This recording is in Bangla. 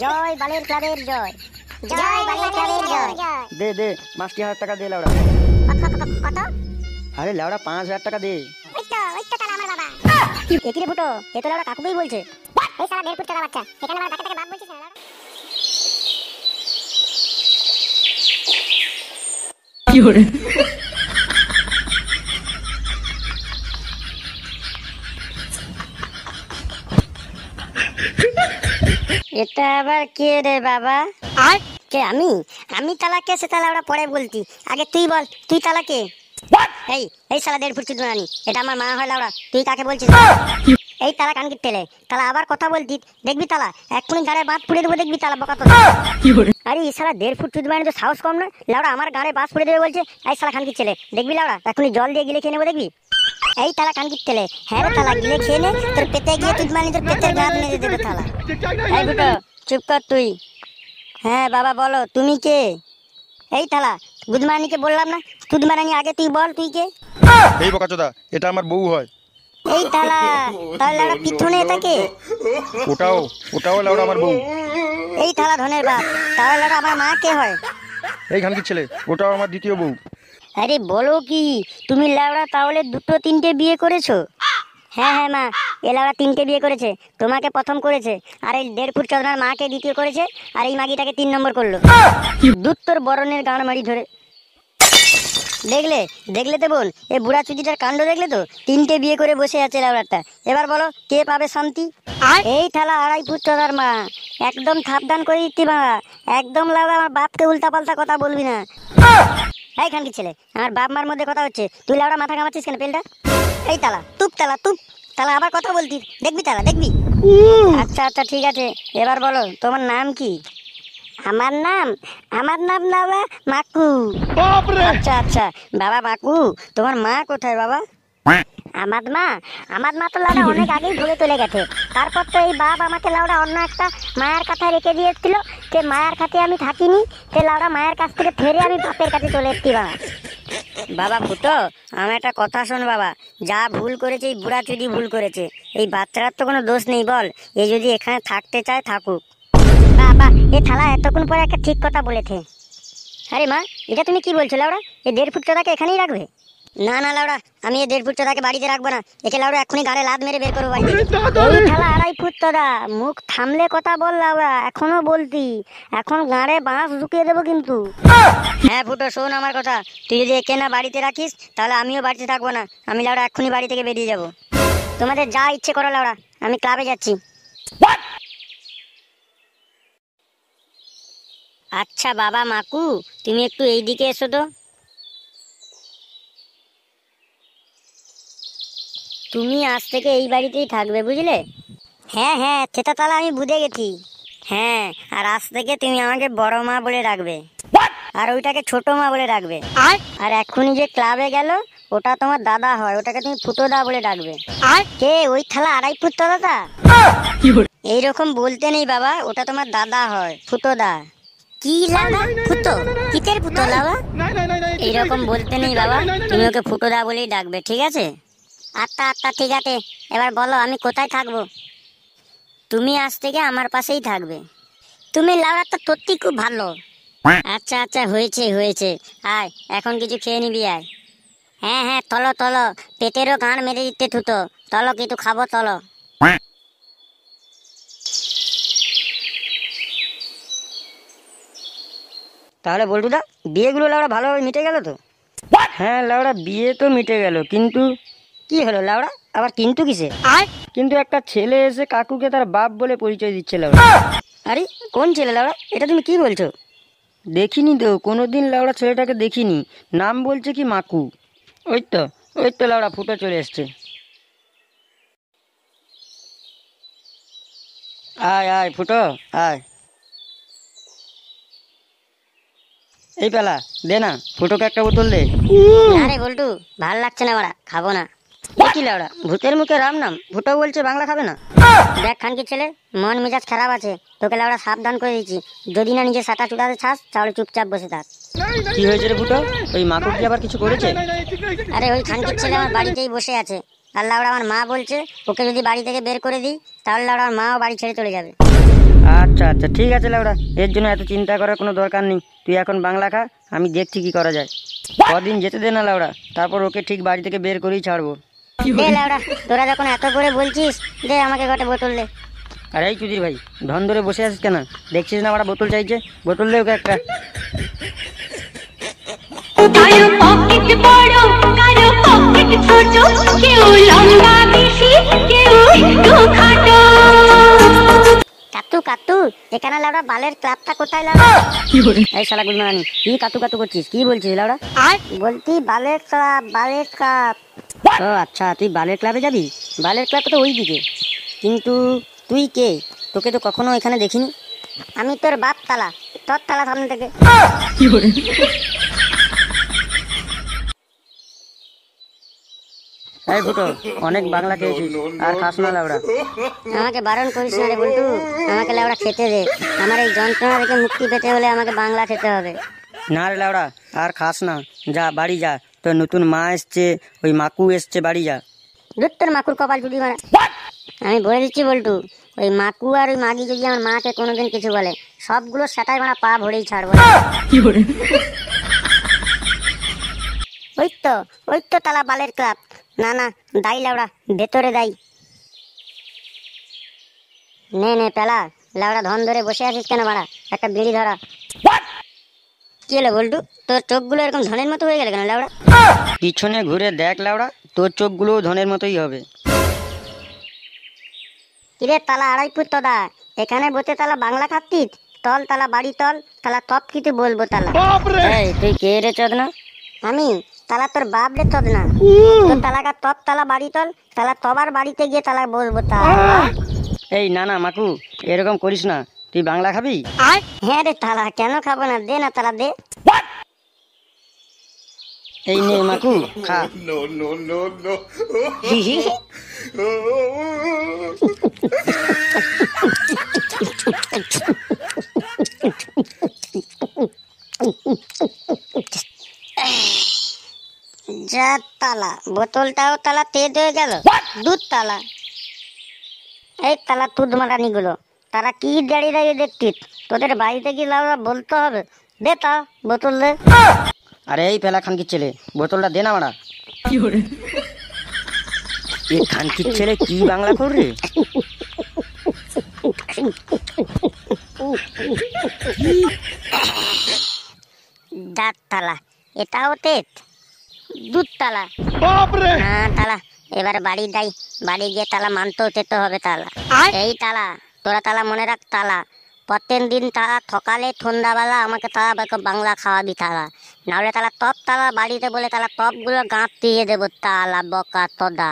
জয় বালের ক্লাবের জয়, জয় বালের ক্লাবের জয়। দে দে 5,000 টাকা দে লাউড়া। কত? আরে লাউড়া 5,000 টাকা দে। ওই তো তাহলে আমার বাবা। একিরে ফুটো, এ তো লাউড়া কাকুই বলছে। এই সারা 1.5 ফুট টাকা বাচ্চা, এখানে আমার ডাকে বাপ বলছিস না লাউড়া। কি হরে? এটা আবার কে রে বাবা? আর কে? আমি তালাকে সে তালা ওরা পরে বলতি, আগে তুই বল, তুই তালাকে? এই এই সালা 1.5 ফুট চুদরানি, এটা আমার মা হয় লাউড়া, তুই কাকে বলছিস? এই তালা কানকির টেলে, তালা আবার কথা বলতি দেখবি তালা এক্ষুনি গাড়ে বাদ পুড়ে দেবো, দেখবি তালা বকা তো। আরে এই সালা 1.5 ফুট চুদরানি তো সাহস কম না লাউড়া, আমার গাড়ে বাস পুড়ে দেবে বলছে। এই সালা কানকির ছেলে, দেখবি লাউড়া এক্ষুনি জল দিয়ে গিলে খেয়ে নেবো, দেখবি। এই তালা কানকির টেলে, হ্যাঁ রে তালা গিলে খেয়ে নে, তোর পেতে গিয়ে চুদমানি তোর পেটের গাঁদ মেরে দেবে তালা। এই ফুটো চুপ কর তুই। হ্যাঁ বাবা বলো, তুমি কে? এই তালা গুদমানিকে বললাম না তুদমানি, আগে তুই বল তুই কে? এই বোকাচোদা, এটা আমার বউ হয়। এই তালা তাহলে লাউড়া পিছনে থাকে। ওটাও লাউড়া আমার বউ। এই থালা ধনের বাপ, তাহলে লাউড়া আমার মা কে হয়? এই খানকির ছেলে, ওটাও আমার দ্বিতীয় বউ। আরে বলো কি তুমি লাউড়া তাহলে 2-3টে বিয়ে করেছো? হ্যাঁ হ্যাঁ মা, এ লাউড়া 3টে বিয়ে করেছে, তোমাকে প্রথম করেছে, আর এই 1.5 ফুট চওড়ার মাকে দ্বিতীয় করেছে, আর এই মাগিটাকে 3 নম্বর করলো। দুত্তর বরণের গান মারি ধরে। দেখলে তো বোন, এ বুড়া চুদিটার কাণ্ড দেখলে তো, 3টে বিয়ে করে বসে আছে লাউড়াটা। এবার বলো কে পাবে শান্তি? এই থালা 2.5 ফুট চওড়ার মা, একদম সাবধান করে দিচ্ছি মা, একদম লাউড়া আমার বাপকে উল্টাপাল্টা কথা বলবি না। এই খানকির ছেলে, আমার বাপ মার মধ্যে কথা হচ্ছে, তুই লাউড়া মাথা ঘামাচ্ছিস কেন পেলটা? এই তালা তুপ তালা আবার কথা বলতি, দেখবি তালা দেখবি। আচ্ছা ঠিক আছে, এবার বলো তোমার নাম কি? আমার নাম লাউড়া মাকু। আচ্ছা বাবা মাকু, তোমার মা কোথায় বাবা? আমার মা তো লাউড়া অনেক আগেই ধরে চলে গেছে, তারপর তো এই বাপ আমাকে লাউড়া অন্য একটা মায়ের কাছে রেখে দিয়েছিল, সে মায়ের কাছে আমি থাকিনি, সে লাউড়া মায়ের কাছ থেকে ফেরে আমি বাপের কাছে চলে এসেছি বাবা। বাবা ফুটো, আমার একটা কথা শোন বাবা, যা ভুল করেছে এই বুড়া চুদি ভুল করেছে, এই বাচ্চাটার তো কোনো দোষ নেই বল, এ যদি এখানে থাকতে চায় থাকুক। বাবা এ থালা এতক্ষণ পরে একটা ঠিক কথা বলেছে। আরে মা, এটা তুমি কি বলছো লাউড়া? এই 1.5 ফুট চওড়াকে এখানেই রাখবে? না লাউড়া, আমি এই 1.5 ফুট চওড়াকে বাড়িতে রাখবো না, একে লাউড়া এক্ষুনি গাড়ে লাদ মেরে বের করবো বাড়ি থেকে। এই থালা 2.5 ফুট চওড়া, মুখ থামলে কথা বল লাউড়া, এখনো বলতি, এখন গাড়ে বাঁশ ঢুকিয়ে দেবো কিন্তু। হ্যাঁ ফুটো শোন আমার কথা, তুই যদি একে না বাড়িতে রাখিস তাহলে আমিও বাড়িতে থাকবো না, আমি লাউড়া এক্ষুনি বাড়ি থেকে বেরিয়ে যাবো। তোমাদের যা ইচ্ছে করো লাউড়া, আমি ক্লাবে যাচ্ছি। আচ্ছা বাবা মাকু, তুমি একটু এই দিকে এসো তো। তুমি আজ থেকে এই বাড়িতেই থাকবে বুঝলে? হ্যাঁ সেটা তাহলে আমি বুঝে গেছি। হ্যাঁ, আর আজ থেকে তুমি আমাকে বড় মা বলে রাখবে, আর ওইটাকে ছোট মা বলে রাখবে। আর এক্ষুনি যে ক্লাবে গেল ওটা তোমার দাদা হয়, ওটাকে তুমি ফুটোদা বলে ডাকবে। আর কে? ওই থালা 2.5 ফুট দাদা? এইরকম বলতে নেই বাবা, ওটা তোমার দাদা হয়, ফুটোদা। কি লাউড়া ফুটো? কিসের ফুটো লাউড়া? এইরকম বলতে নেই বাবা, তুমি ওকে ফুটোদা বলেই ডাকবে, ঠিক আছে? আচ্ছা ঠিক আছে, এবার বলো আমি কোথায় থাকবো? তুমি আজ থেকে আমার পাশেই থাকবে। তুমি লাউড়া তো সত্যি খুব ভালো। আচ্ছা হয়েছে, আয় এখন কিছু খেয়ে নিবি আয়। হ্যাঁ তলো পেটেরও গান মেরে দিতে থুতো, তলো কিছু খাবো তলো। তাহলে বল্টুদা, বিয়েগুলো লাউড়া ভালোভাবে মিটে গেল তো? হ্যাঁ লাউড়া, বিয়ে তো মিটে গেল, কিন্তু কি হলো লাউড়া, আবার কিন্তু কিসে? কিন্তু একটা ছেলে এসে কাকুকে তার বাপ বলে পরিচয় দিচ্ছে লাউড়া। আরে কোন ছেলে লাউড়া, এটা তুমি কি বলছো? দেখিনি তো কোনোদিন লাউড়া, ছেলেটাকে দেখিনি, নাম বলছে কি মাকু। ওই তো লাউড়া ফুটো চলে এসছে। আয় ফুটো আয়। এই পেলা দে না, ফুটোকে একটা বোতল দে। আরে বল্টু, ভাল লাগছে না মারা, খাবো না। কি লাউড়া, ভূতের মুখে রাম নাম, ফুটো বলছে বাংলা খাবে না? দেখ খানকি ছেলে, মন মেজাজ খারাপ আছে, তোকে লাউড়া সাবধান করে দিচ্ছি, যদি না নিজে সাটা চুটাতে চাস তাহলে চুপচাপ বসে থাক। কি হয়েছে রে ফুটো, ওই মাকু কি আবার কিছু করেছে? আরে ওই খানকির ছেলে আমার বাড়িতেই বসে আছে, আর লাউড়া আমার মা বলছে ওকে যদি বাড়ি থেকে বের করে দিই তাহলে লাউড়া আমার মাও বাড়ি ছেড়ে চলে যাবে। আচ্ছা আচ্ছা ঠিক আছে লাউড়া, এর জন্য এত চিন্তা করার কোনো দরকার নেই। তুই এখন বাংলা খা, আমি দেখছি কি করা যায়। কদিন যেতে দে না লাউড়া, তারপর ওকে ঠিক বাড়ি থেকে বের করেই ছাড়বো। দে লাউড়া, তোরা যখন এত করে বলছিস, দে আমাকে গোটা বোতল দে। আর এই চুদির ভাই, ধন ধরে বসে আছিস কেন? দেখছিস না ওরা বোতল চাইছে, বোতল দে ওকে একটা। কারো পকেট বড়, কারো পকেট ছোট, কেউ লম্বা বেশি, কেউ একটু খাটো। কাতু কাতু, এখানে লাউড়া বালের ক্লাবটা কোথায় লাউড়া? এই শালা গুলমানি, কি কাতু কাতু করছিস? কি বলছিস লাউড়া? বলতি বালের ক্লাব, বালের ক্লাব। ও আচ্ছা, তুই বালের ক্লাবে যাবি? বালের ক্লাব তো ওই দিকে, কিন্তু তুই কে? তোকে তো কখনো এখানে দেখিনি। আমি তোর বাপ তালা, তোর তালা সামনে থেকে। এই ফুটো, অনেক বাংলা খেয়েছিস, আর খাস না লাউড়া। আমাকে বারণ করিস না রে বল্টু, আমাকে লাউড়া খেতে দে। আমার এই যন্ত্রণা থেকে মুক্তি পেতে হলে আমাকে বাংলা খেতে হবে। না রে লাউড়া, আর খাস না, যা বাড়ি যা। তোর নতুন মা এসছে, ওই মাকু এসছে, বাড়ি যা। ধুর তোর মাকুর কপাল চুদি মারা। আমি বলে দিচ্ছি বল্টু, ওই মাকু আর ওই মাগি যদি আমার মাকে কোনোদিন কিছু বলে, সবগুলো সেটাই মারা পা ভরেই ছাড়বো। ওই তো তালা বালের ক্লাব। না না, দাই লাউড়া, ভেতরে দাই। নে নে পেলা, লাউড়া ধন ধরে বসে আছিস কেন বাড়া? একটা বিড়ি ধরা। কি হলো বল্টু, তোর চোখগুলো এরকম ধনের মতো হয়ে গেল কেন লাউড়া? পিছনে ঘুরে দেখ লাউড়া, তোর চোখগুলো ধনের মতোই হবে। কিরে তালা 2.5 ফুট তোদা, এখানে বসে তালা বাংলা খাচ্ছিস? তল তালা বাড়ি তল, তালা তপ কিছু বলবো তালা। এই তুই কে রে চোদনা? আমি তালা তোর বাপ রে তদ না, তোর তালাকা তপ তালা বাড়ি তল, তালা তবার বাড়িতে গিয়ে তালা বলবো তালা। এই না না মাকু, এরকম করিস না। তুই বাংলা খাবি? হ্যাঁ রে তালা, কেন খাবো না? দে না তালা দে। এই নে মাকু, খা। যা তালা, বোতলটাও তালা তেজ হয়ে গেল। দুধ তালা, এই তালা তুধ মারানি গুলো, তারা কি দাঁড়িয়ে দাঁড়িয়ে দেখছিস? তোদের বাড়িতে কি লাউরা বলতে হবে? দে তা বোতল দে। আরে এই পেলা খানকির ছেলে, বোতলটা দে না মারা। এই খানকির ছেলে কি বাংলা করবে? দাঁত তালা, এটাও তেজ। দুধ তালা, না তালা, এবার বাড়ি যাই, বাড়ি গিয়ে তালা মানতেও যেতে হবে তালা। এই তালা, তোরা তালা মনে রাখ তালা, প্রত্যেক দিন তালা সকালে সন্ধ্যাবেলা আমাকে তালা বাংলা খাওয়াবি তালা, নাহলে তালা টপ তালা বাড়িতে বলে তালা টপ গুলো গাঁত দিয়ে দেবো তালা বকা তোদা।